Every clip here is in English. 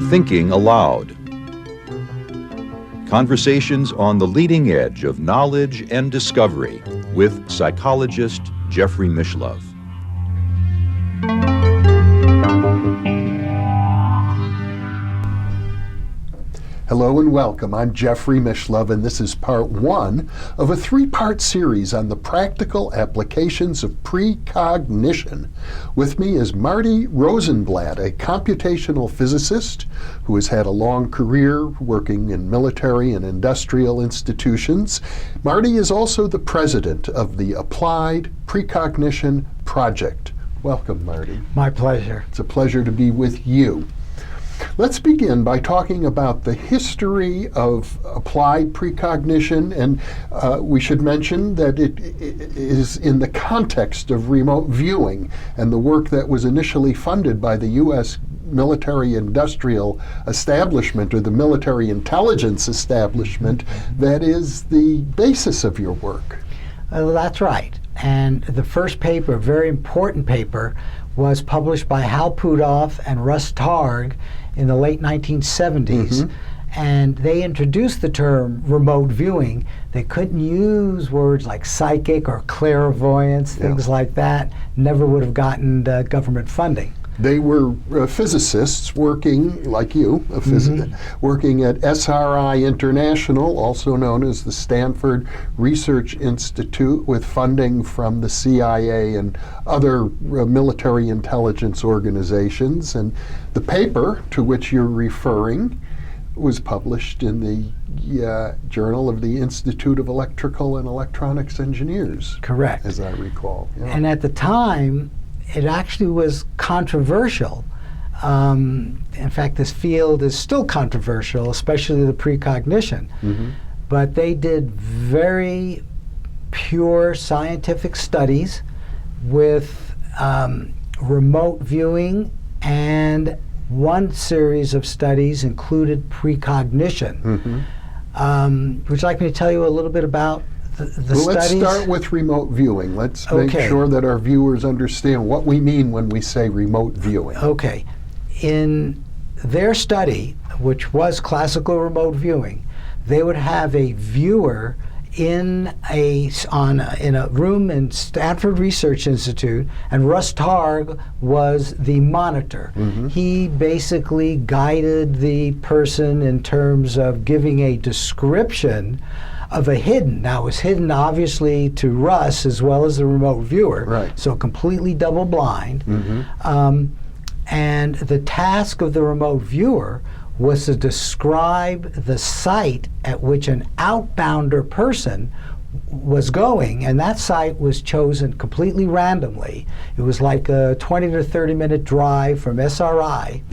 Thinking Aloud. Conversations on the leading edge of knowledge and discovery with psychologist Jeffrey Mishlove. Hello and welcome. I'm Jeffrey Mishlove, and this is part one of a three-part series on the practical applications of precognition. With me is Marty Rosenblatt, a computational physicist who has had a long career working in military and industrial institutions. Marty is also the president of the Applied Precognition Project. Welcome, Marty. My pleasure. It's a pleasure to be with you. Let's begin by talking about the history of applied precognition, and we should mention that it is in the context of remote viewing and the work that was initially funded by the U.S. military industrial establishment, or the military intelligence establishment, that is the basis of your work. Well, that's right. And the first paper, a very important paper, was published by Hal Puthoff and Russ Targ in the late 1970s. And they introduced the term remote viewing. They couldn't use words like psychic or clairvoyance, things like that. Never would have gotten government funding. They were physicists working, like you, working at SRI International, also known as the Stanford Research Institute, with funding from the CIA and other military intelligence organizations. And the paper to which you're referring was published in the Journal of the Institute of Electrical and Electronics Engineers. Correct. As I recall. Yeah. And at the time, it actually was controversial. In fact, this field is still controversial, especially the precognition. But they did very pure scientific studies with remote viewing, and one series of studies included precognition. Would you like me to tell you a little bit about the studies? Let's start with remote viewing. Let's make sure that our viewers understand what we mean when we say remote viewing. Okay. In their study, which was classical remote viewing, they would have a viewer in a room in Stanford Research Institute, and Russ Targ was the monitor. He basically guided the person in terms of giving a description of a hidden. Now, it was hidden obviously to Russ as well as the remote viewer, so completely double blind. And the task of the remote viewer was to describe the site at which an outbounder person was going, and that site was chosen completely randomly. It was like a 20 to 30-minute drive from SRI.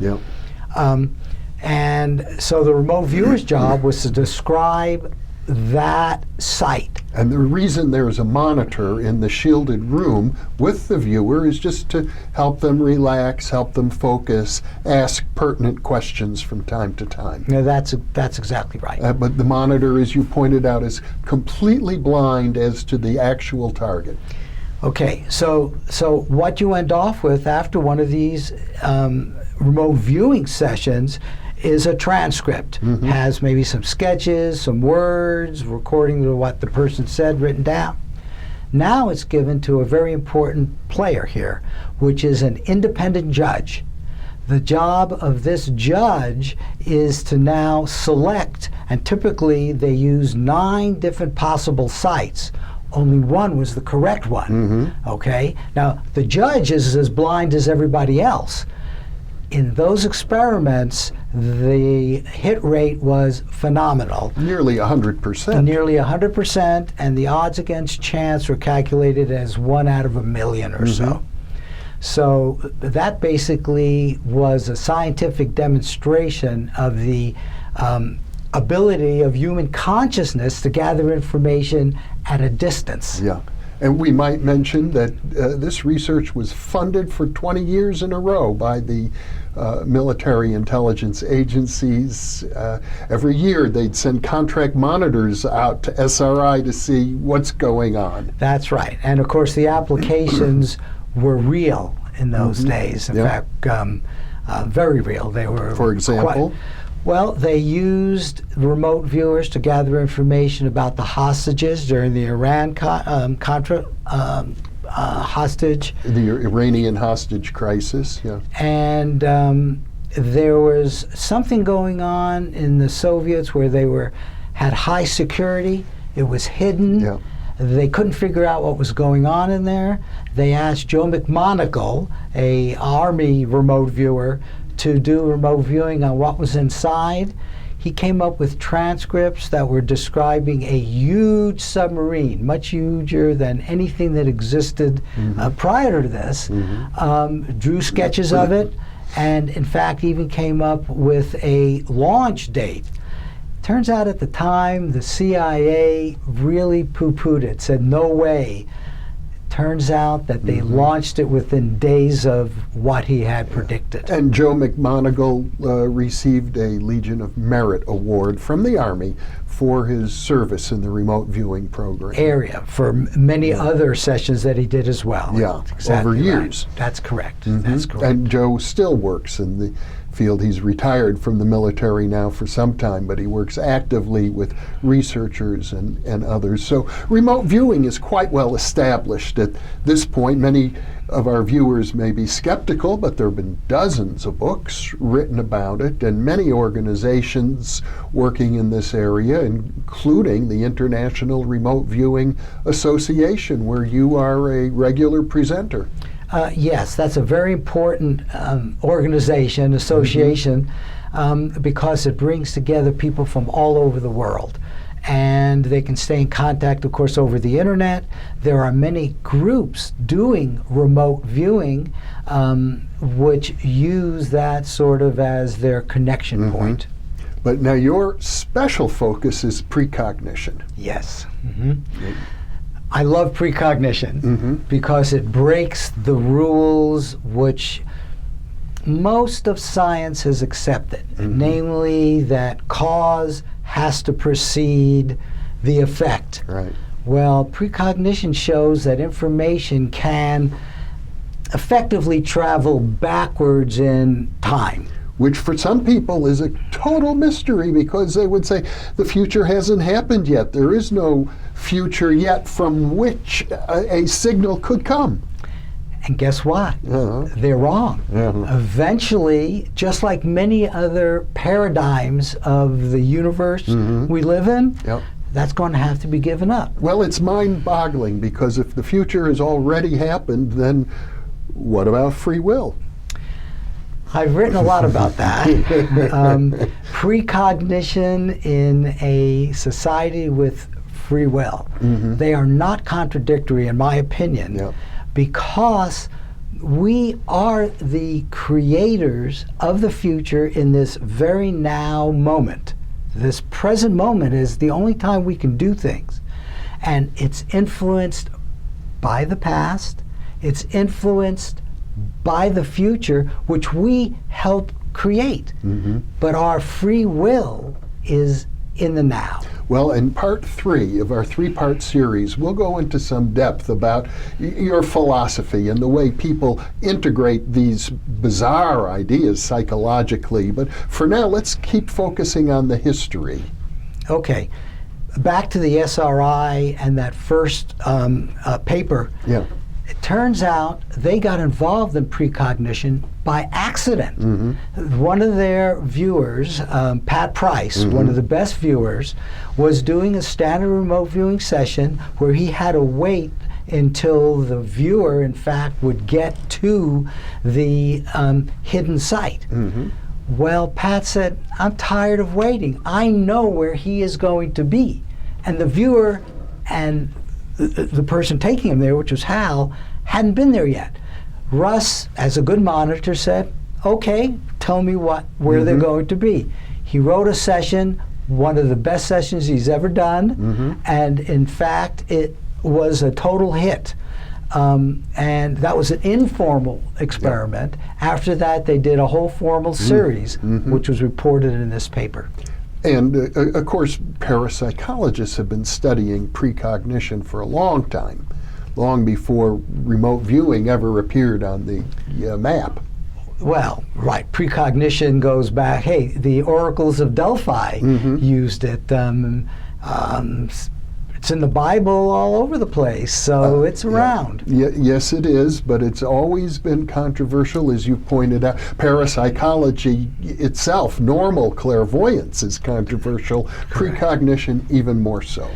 And so the remote viewer's job was to describe that site. And the reason there is a monitor in the shielded room with the viewer is just to help them relax, help them focus, ask pertinent questions from time to time. Yeah, that's exactly right. But the monitor, as you pointed out, is completely blind as to the actual target. Okay, so what you end off with after one of these remote viewing sessions is a transcript. Has maybe some sketches, some words, recording of what the person said written down. Now it's given to a very important player here, which is an independent judge. The job of this judge is to now select, and typically they use 9 different possible sites. Only one was the correct one. Okay? Now, the judge is as blind as everybody else. In those experiments, the hit rate was phenomenal. Nearly 100%. Nearly 100%, and the odds against chance were calculated as 1 out of a million or so. So that basically was a scientific demonstration of the ability of human consciousness to gather information at a distance. And we might mention that this research was funded for 20 years in a row by the military intelligence agencies. Every year they'd send contract monitors out to SRI to see what's going on. That's right. And of course the applications were real in those days. In fact, very real. They were. For example? Well, they used remote viewers to gather information about the hostages during the Iran-Contra hostage. The Iranian hostage crisis, yeah. And there was something going on in the Soviets where they had high security. It was hidden. Yeah. They couldn't figure out what was going on in there. They asked Joe McMoneagle, a Army remote viewer, to do remote viewing on what was inside. He came up with transcripts that were describing a huge submarine, much huger than anything that existed prior to this, drew sketches of it, and in fact even came up with a launch date. Turns out at the time the CIA really poo-pooed it, said no way. Turns out that they launched it within days of what he had predicted. And Joe McMoneagle received a Legion of Merit Award from the Army for his service in the remote viewing program. Area for many other sessions that he did as well. Yeah, Exactly over years. Right. That's correct. That's correct. And Joe still works in the field. He's retired from the military now for some time, but he works actively with researchers and others. So remote viewing is quite well established at this point. Many of our viewers may be skeptical, but there have been dozens of books written about it, and many organizations working in this area, including the International Remote Viewing Association, where you are a regular presenter. Yes, that's a very important organization, association, because it brings together people from all over the world. And they can stay in contact, of course, over the internet. There are many groups doing remote viewing, which use that sort of as their connection point. But now your special focus is precognition. Yes. I love precognition because it breaks the rules which most of science has accepted, namely that cause has to precede the effect. Right. Well, precognition shows that information can effectively travel backwards in time. Which for some people is a total mystery, because they would say the future hasn't happened yet. There is no future yet from which a signal could come. And guess what? They're wrong. Eventually, just like many other paradigms of the universe we live in, that's going to have to be given up. Well, it's mind-boggling, because if the future has already happened, then what about free will? I've written a lot about that. Precognition in a society with free will. They are not contradictory, in my opinion, because we are the creators of the future in this very now moment. This present moment is the only time we can do things. And it's influenced by the past. It's influenced by the future, which we help create. But our free will is in the now. Well, in part 3 of our 3-part series, we'll go into some depth about your philosophy and the way people integrate these bizarre ideas psychologically. But for now, let's keep focusing on the history. Okay. Back to the SRI and that first paper. It turns out they got involved in precognition by accident. One of their viewers, Pat Price, one of the best viewers, was doing a standard remote viewing session where he had to wait until the viewer, in fact, would get to the hidden site. Well, Pat said, I'm tired of waiting. I know where he is going to be. And the viewer and the person taking him there, which was Hal, hadn't been there yet. Russ, as a good monitor, said, okay, tell me where they're going to be. He wrote a session, one of the best sessions he's ever done, and in fact, it was a total hit. And that was an informal experiment. After that, they did a whole formal series, which was reported in this paper. And of course, parapsychologists have been studying precognition for a long time. long before remote viewing ever appeared on the map. Well, right. Precognition goes back. Hey, the oracles of Delphi used it. It's in the Bible all over the place, so it's around. Yes, it is, but it's always been controversial, as you pointed out. Parapsychology itself, normal clairvoyance, is controversial. Correct. Precognition, even more so.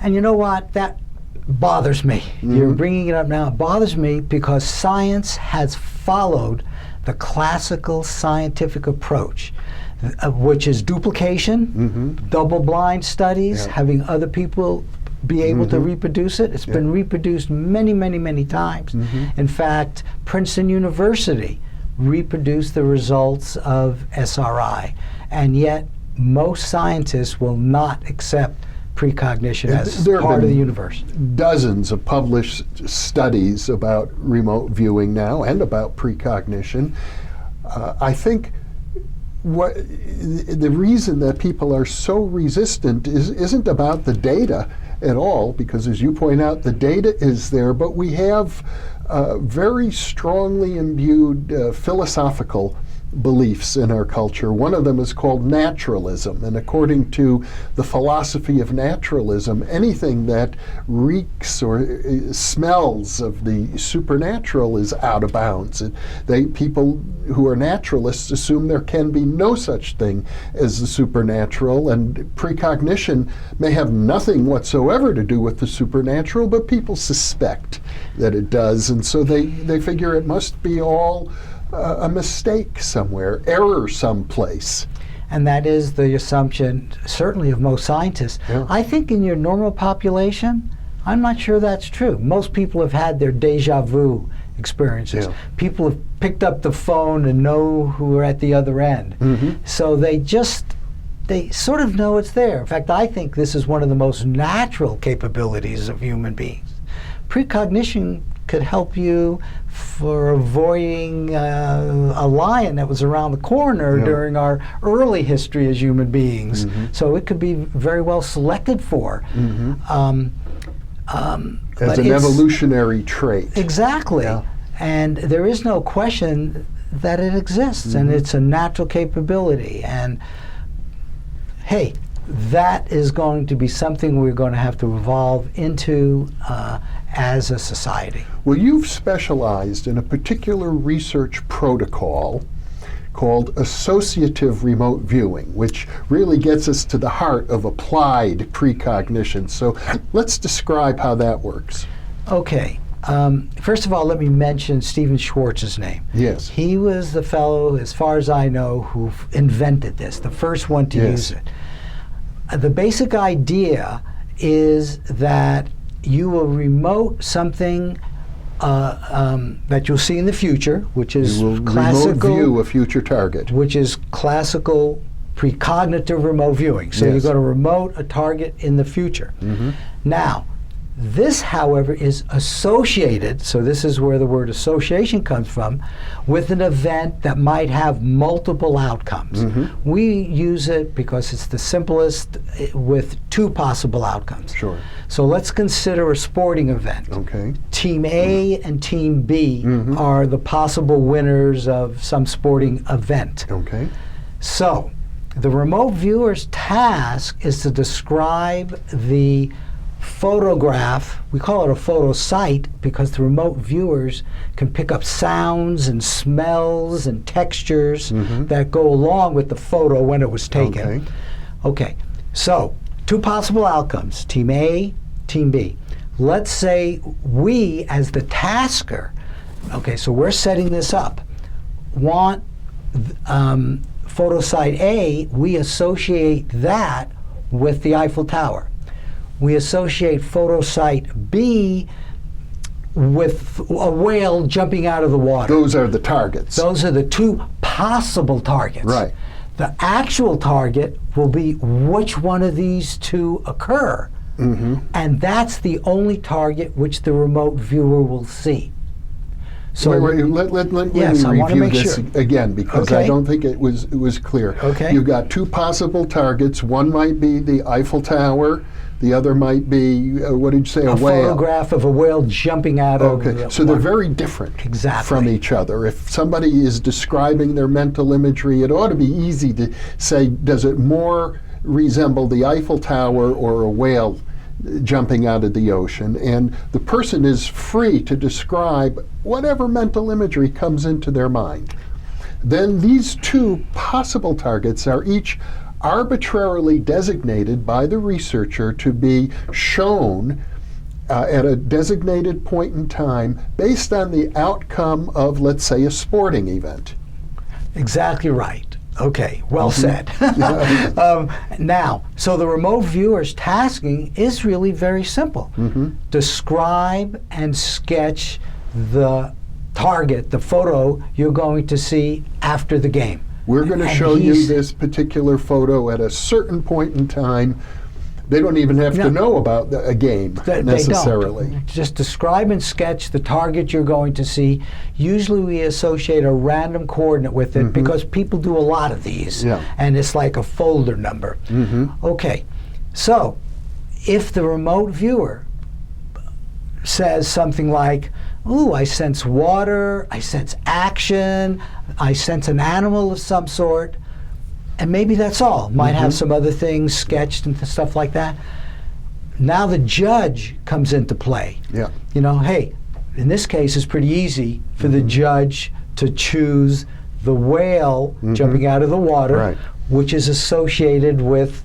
And you know what? That bothers me. You're bringing it up now. It bothers me because science has followed the classical scientific approach, which is duplication, double-blind studies, having other people be able to reproduce it. It's been reproduced many, many, many times. In fact, Princeton University reproduced the results of SRI, and yet most scientists will not accept precognition as part of the universe. Dozens of published studies about remote viewing now and about precognition. I think the reason that people are so resistant isn't about the data at all, because as you point out, the data is there, but we have very strongly imbued philosophical beliefs in our culture. One of them is called naturalism, and according to the philosophy of naturalism, anything that reeks or smells of the supernatural is out of bounds. People who are naturalists assume there can be no such thing as the supernatural, and precognition may have nothing whatsoever to do with the supernatural, but people suspect that it does, and so they figure it must be all a mistake somewhere, error someplace. And that is the assumption, certainly of most scientists. I think in your normal population, I'm not sure that's true. Most people have had their deja vu experiences. People have picked up the phone and know who are at the other end. So they sort of know it's there. In fact, I think this is one of the most natural capabilities of human beings. Precognition could help you for avoiding a lion that was around the corner during our early history as human beings. So it could be very well selected for. As an evolutionary trait. Exactly. And there is no question that it exists, and it's a natural capability. And hey, that is going to be something we're going to have to evolve into as a society. Well, you've specialized in a particular research protocol called associative remote viewing, which really gets us to the heart of applied precognition. So let's describe how that works. Okay. First of all, let me mention Stephen Schwartz's name. Yes. He was the fellow, as far as I know, who invented this, the first one to use it. The basic idea is that you will remote something that you'll see in the future, which is classical. Remote view a future target. Which is classical precognitive remote viewing. So you're going to remote a target in the future. Now, this, however, is associated, so this is where the word association comes from, with an event that might have multiple outcomes. We use it because it's the simplest with two possible outcomes. Sure. So let's consider a sporting event. Okay. Team A and Team B are the possible winners of some sporting event. Okay. So the remote viewer's task is to describe the photograph. We call it a photo site because the remote viewers can pick up sounds and smells and textures that go along with the photo when it was taken. Okay, so two possible outcomes, Team A, Team B. Let's say we, as the tasker, okay, so we're setting this up, want photo site A, we associate that with the Eiffel Tower. We associate photo site B with a whale jumping out of the water. Those are the targets. Those are the two possible targets. Right. The actual target will be which one of these two occur. And that's the only target which the remote viewer will see. So let me review this again, because I don't think it was clear. Okay. You've got two possible targets. One might be the Eiffel Tower. The other might be, what did you say, a whale? Photograph of a whale jumping out of Okay, so they're very different from each other. If somebody is describing their mental imagery, it ought to be easy to say, does it more resemble the Eiffel Tower or a whale jumping out of the ocean? And the person is free to describe whatever mental imagery comes into their mind. Then these two possible targets are each arbitrarily designated by the researcher to be shown at a designated point in time based on the outcome of, let's say, a sporting event. Exactly right. Okay, well said. Now, so the remote viewer's tasking is really very simple. Describe and sketch the target, the photo you're going to see after the game. We're going to show you this particular photo at a certain point in time. They don't even have to know about a game necessarily. They don't. Just describe and sketch the target you're going to see. Usually we associate a random coordinate with it because people do a lot of these. And it's like a folder number. Okay, so if the remote viewer says something like, ooh, I sense water, I sense action, I sense an animal of some sort, and maybe that's all. Might have some other things sketched and stuff like that. Now the judge comes into play. You know, hey, in this case it's pretty easy for the judge to choose the whale jumping out of the water, which is associated with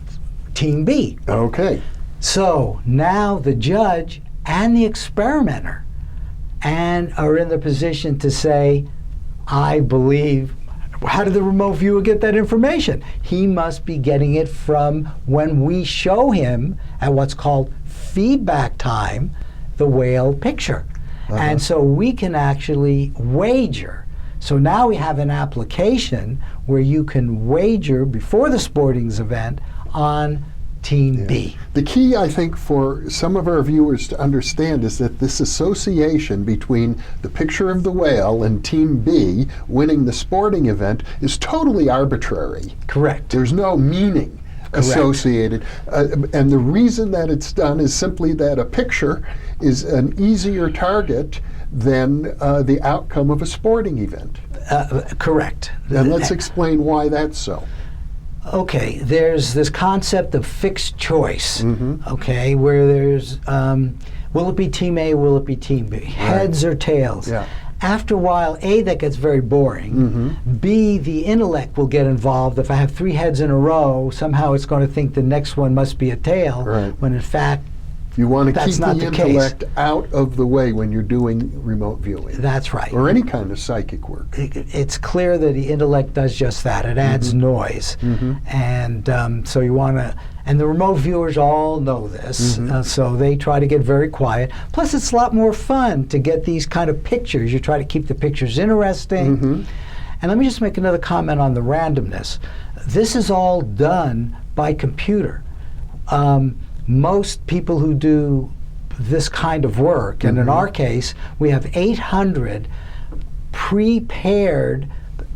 Team B. Okay. So now the judge and the experimenter are in the position to say, I believe. How did the remote viewer get that information? He must be getting it from when we show him at what's called feedback time the whale picture. And so we can actually wager. So now we have an application where you can wager before the sporting event on Team B. The key, I think, for some of our viewers to understand is that this association between the picture of the whale and Team B winning the sporting event is totally arbitrary. Correct. There's no meaning associated. And the reason that it's done is simply that a picture is an easier target than the outcome of a sporting event. Correct. And let's explain why that's so. Okay, there's this concept of fixed choice, okay, where there's, will it be Team A, will it be Team B? Heads or tails? After a while, A, that gets very boring. B, the intellect will get involved. If I have 3 heads in a row, somehow it's going to think the next one must be a tail, when in fact, you want to keep the intellect case. Out of the way when you're doing remote viewing. That's right. Or any kind of psychic work. It's clear that the intellect does just that. It adds noise. And so you want to, and the remote viewers all know this, so they try to get very quiet. Plus it's a lot more fun to get these kind of pictures. You try to keep the pictures interesting. And let me just make another comment on the randomness. This is all done by computer. Most people who do this kind of work, and in our case, we have 800 prepared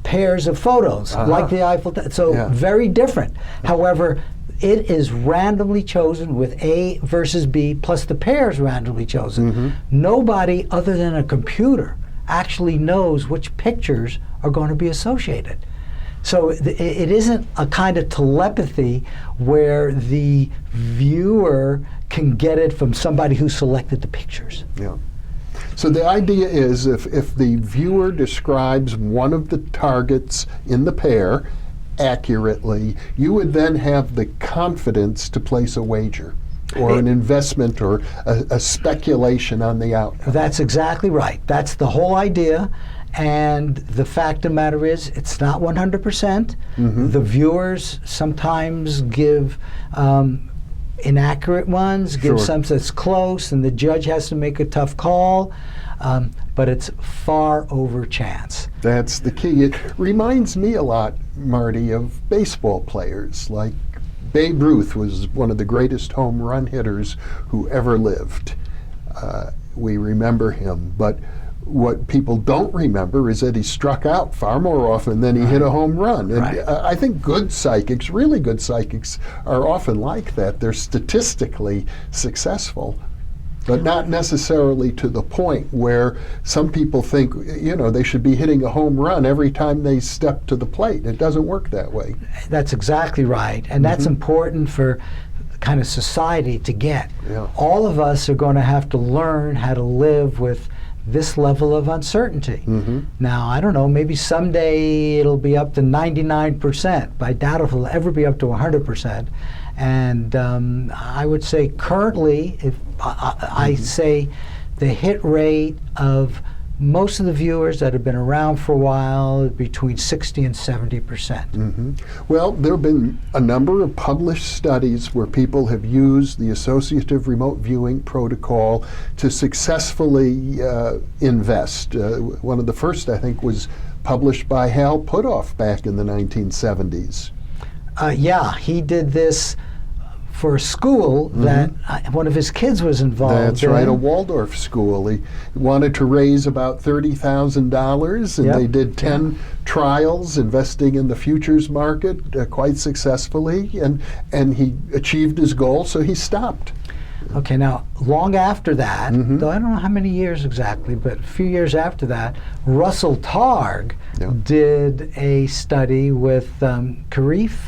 pairs of photos, like the Eiffel Tower, so very different. However, it is randomly chosen with A versus B, plus the pairs randomly chosen. Nobody other than a computer actually knows which pictures are going to be associated. So it isn't a kind of telepathy where the viewer can get it from somebody who selected the pictures. So the idea is if the viewer describes one of the targets in the pair accurately, you would then have the confidence to place a wager or an investment or a speculation on the outcome. That's exactly right. That's the whole idea. And the fact of the matter is, it's not 100%. The viewers sometimes give inaccurate ones, give some that's close, and the judge has to make a tough call. But it's far over chance. That's the key. It reminds me a lot, Marty, of baseball players. Like Babe Ruth was one of the greatest home run hitters who ever lived. We remember him. But what people don't remember is that he struck out far more often than he hit a home run. And I think good psychics, really good psychics, are often like that. They're statistically successful, but not necessarily to the point where some people think, they should be hitting a home run every time they step to the plate. It doesn't work that way. That's exactly right. And that's important for kind of society to get. Yeah. All of us are going to have to learn how to live with this level of uncertainty. Now, I don't know, maybe someday it'll be up to 99%, but I doubt it'll ever be up to 100%. And I would say currently, if I say the hit rate of most of the viewers that have been around for a while is between 60 and 70%. Well, there have been a number of published studies where people have used the associative remote viewing protocol to successfully invest. One of the first, I think, was published by Hal Puthoff back in the 1970s. Yeah, he did this for a school that one of his kids was involved in. That's right, a Waldorf school. He wanted to raise about $30,000, and they did 10 trials investing in the futures market quite successfully, and he achieved his goal, so he stopped. Okay, now, long after that, though I don't know how many years exactly, but a few years after that, Russell Targ did a study with Keith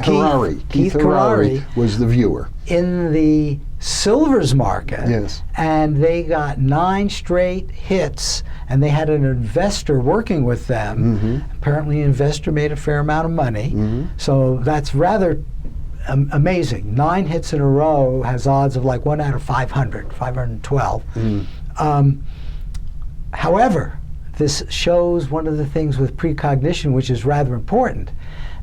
Harari was the viewer. In the silvers market, and they got 9 straight hits, and they had an investor working with them. Apparently, an investor made a fair amount of money, so that's rather amazing. 9 hits in a row has odds of like 1 out of 500, 512. However, this shows one of the things with precognition, which is rather important.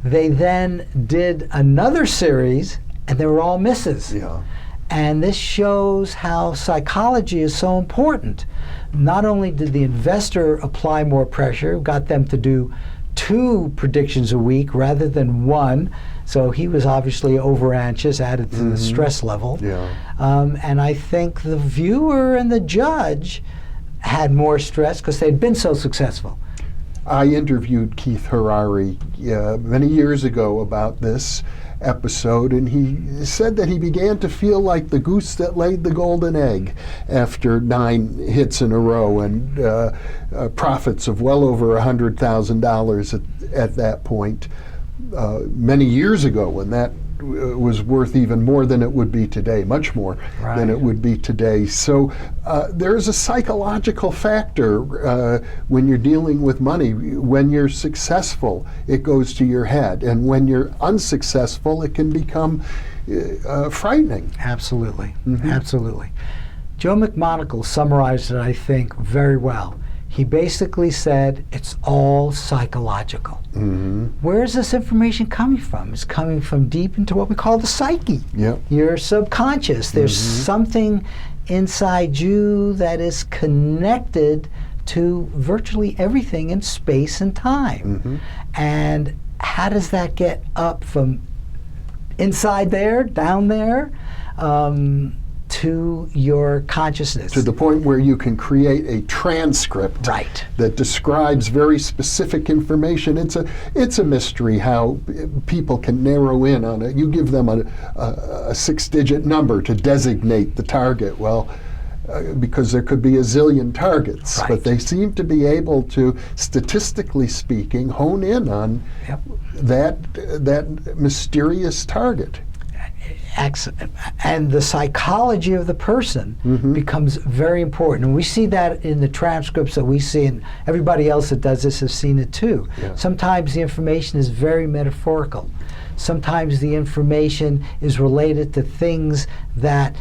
They then did another series, and they were all misses. And this shows how psychology is so important. Not only did the investor apply more pressure, got them to do 2 predictions a week rather than 1, so he was obviously over anxious, added to the stress level. And I think the viewer and the judge had more stress because they'd been so successful. I interviewed Keith Harari many years ago about this episode, and he said that he began to feel like the goose that laid the golden egg after 9 hits in a row and profits of well over $100,000 at that point. Many years ago, when that was worth even more than it would be today, much more than it would be today. So there's a psychological factor when you're dealing with money. When you're successful, it goes to your head, and when you're unsuccessful, it can become frightening. Absolutely, absolutely. Joe McMonagle summarized it, I think, very well. He basically said it's all psychological. Where is this information coming from? It's coming from deep into what we call the psyche, your subconscious. There's something inside you that is connected to virtually everything in space and time. And how does that get up from inside there, down there, to your consciousness? To the point where you can create a transcript that describes very specific information. It's a mystery how people can narrow in on it. You give them a 6-digit number to designate the target. Well, because there could be a zillion targets, but they seem to be able to, statistically speaking, hone in on that mysterious target. And the psychology of the person becomes very important. And we see that in the transcripts that we see, and everybody else that does this has seen it too. Sometimes the information is very metaphorical. Sometimes the information is related to things that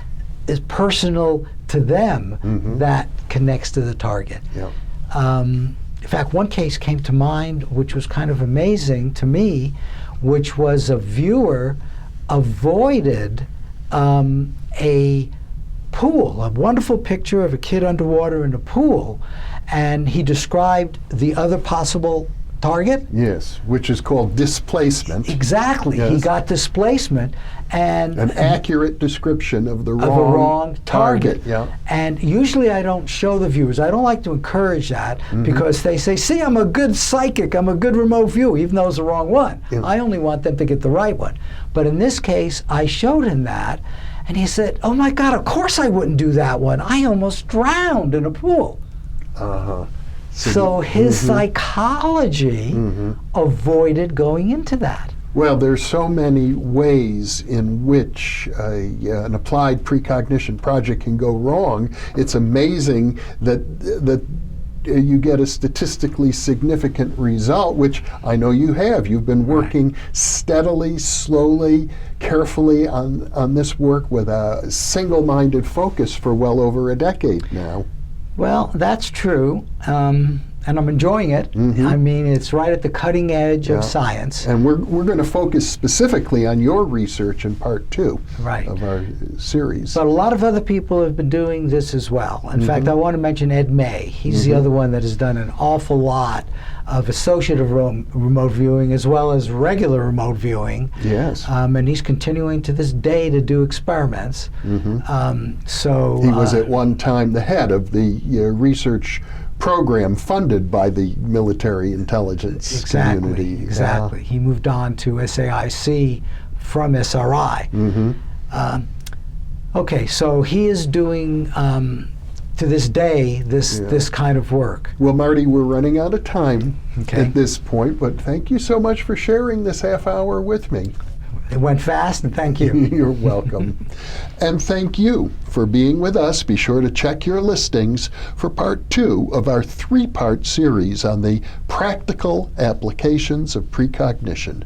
is personal to them that connects to the target. In fact, one case came to mind which was kind of amazing to me, which was a viewer avoided a pool, a wonderful picture of a kid underwater in a pool, and he described the other possible target. Yes, which is called displacement. Exactly. Yes. He got displacement and An accurate description of the of a wrong target. Yeah. And usually I don't show the viewers. I don't like to encourage that because they say, see, I'm a good psychic, I'm a good remote viewer, even though it's the wrong one. Yeah. I only want them to get the right one. But in this case, I showed him that, and he said, oh my God, of course I wouldn't do that one. I almost drowned in a pool. Uh-huh. So his psychology avoided going into that. Well, there's so many ways in which an applied precognition project can go wrong. It's amazing that you get a statistically significant result, which I know you have. You've been working steadily, slowly, carefully on this work with a single-minded focus for well over a decade now. Well, that's true. And I'm enjoying it. I mean, it's right at the cutting edge of science. And we're going to focus specifically on your research in part 2 of our series. But a lot of other people have been doing this as well. In fact, I want to mention Ed May. He's the other one that has done an awful lot of associative remote viewing as well as regular remote viewing. Yes. And he's continuing to this day to do experiments. So he was at one time the head of the research program funded by the military intelligence community. Exactly. He moved on to SAIC from SRI. Okay, so he is doing to this day this kind of work. Well, Marty, we're running out of time at this point, but thank you so much for sharing this half hour with me. It went fast, and thank you. You're welcome. And thank you for being with us. Be sure to check your listings for part 2 of our 3-part series on the practical applications of precognition.